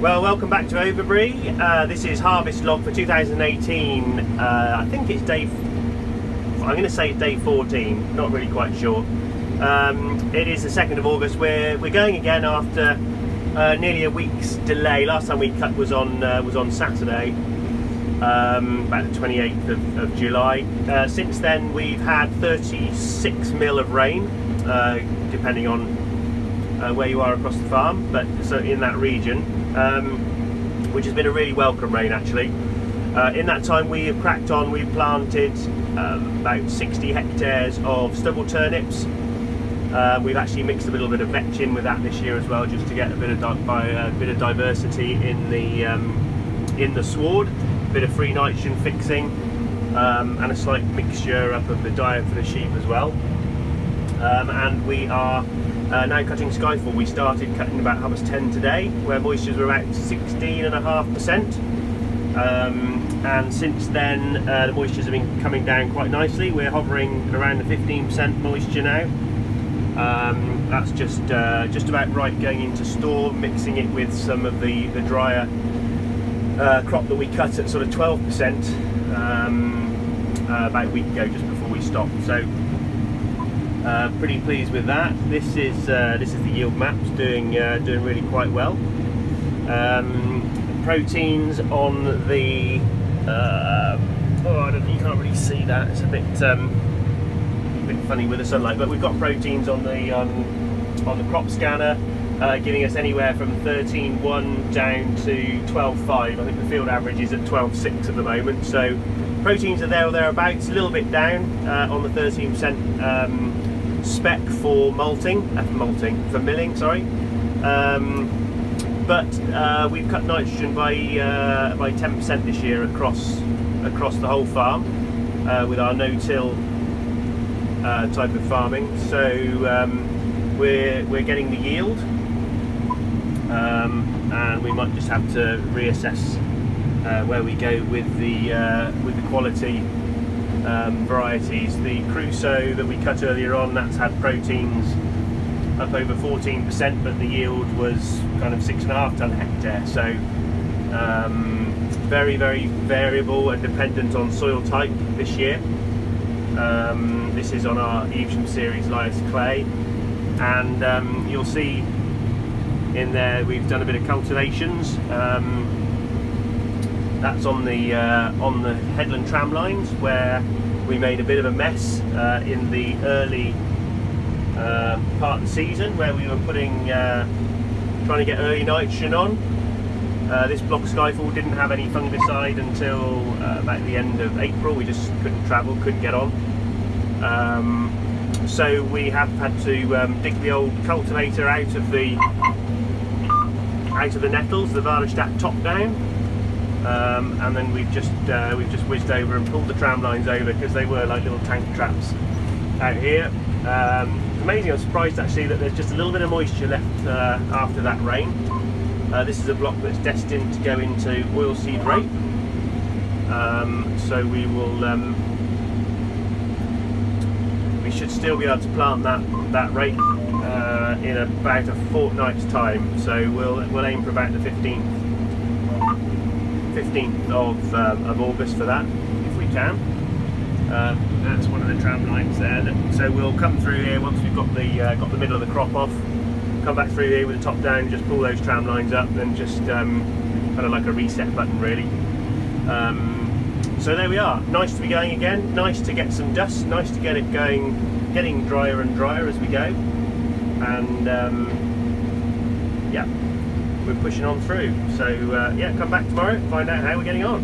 Well, welcome back to Overbury. This is harvest log for 2018. I think it's I'm going to say day 14. Not really quite sure. It is the 2nd of August. We're going again after nearly a week's delay. Last time we cut was on Saturday, about the 28th of July. Since then, we've had 36 mil of rain, depending on where you are across the farm, but so in that region. Which has been a really welcome rain actually. In that time we have cracked on, we've planted about 60 hectares of stubble turnips. We've actually mixed a little bit of vetch in with that this year as well, just to get a bit of diversity in the sward, a bit of free nitrogen fixing, and a slight mixture up of the diet for the sheep as well. And we are now cutting Skyfall. We started cutting about 10:30 today, where moistures were about 16.5%, and since then the moistures have been coming down quite nicely. We're hovering around the 15% moisture now. That's just about right going into store, mixing it with some of the drier crop that we cut at sort of 12% about a week ago, just before we stopped. So pretty pleased with that. This is the yield maps, doing really quite well. Proteins on the you can't really see that. It's a bit funny with the sunlight, but we've got proteins on the crop scanner, giving us anywhere from 13.1 down to 12.5. I think the field average is at 12.6 at the moment. So proteins are there or thereabouts, a little bit down on the 13% spec for milling, sorry. But we've cut nitrogen by 10% this year across the whole farm with our no-till type of farming. So we're getting the yield, and we might just have to reassess where we go with the quality varieties. The Crusoe that we cut earlier on, that's had proteins up over 14%, but the yield was kind of 6.5 tonne hectare. So very, very variable and dependent on soil type this year. This is on our Evesham series Lias clay, and you'll see in there we've done a bit of cultivations. That's on the headland tram lines, where we made a bit of a mess in the early part of the season, where we were trying to get early nitrogen on. This block Skyfall didn't have any fungicide until about the end of April. We just couldn't travel, couldn't get on. So we have had to dig the old cultivator out of the nettles, the Varderstadt top down. And then we've just whizzed over and pulled the tram lines over, because they were like little tank traps out here. Amazing, I'm surprised actually that there's just a little bit of moisture left after that rain. This is a block that's destined to go into oilseed rape. So we should still be able to plant that rape in about a fortnight's time. So we'll aim for about the 15th of August for that, if we can. That's one of the tram lines there. So we'll come through here once we've got the middle of the crop off. Come back through here with the top down, just pull those tram lines up, and just kind of like a reset button really. So there we are. Nice to be going again. Nice to get some dust. Nice to get it going, getting drier and drier as we go. And yeah, we're pushing on through. So yeah, come back tomorrow, find out how we're getting on.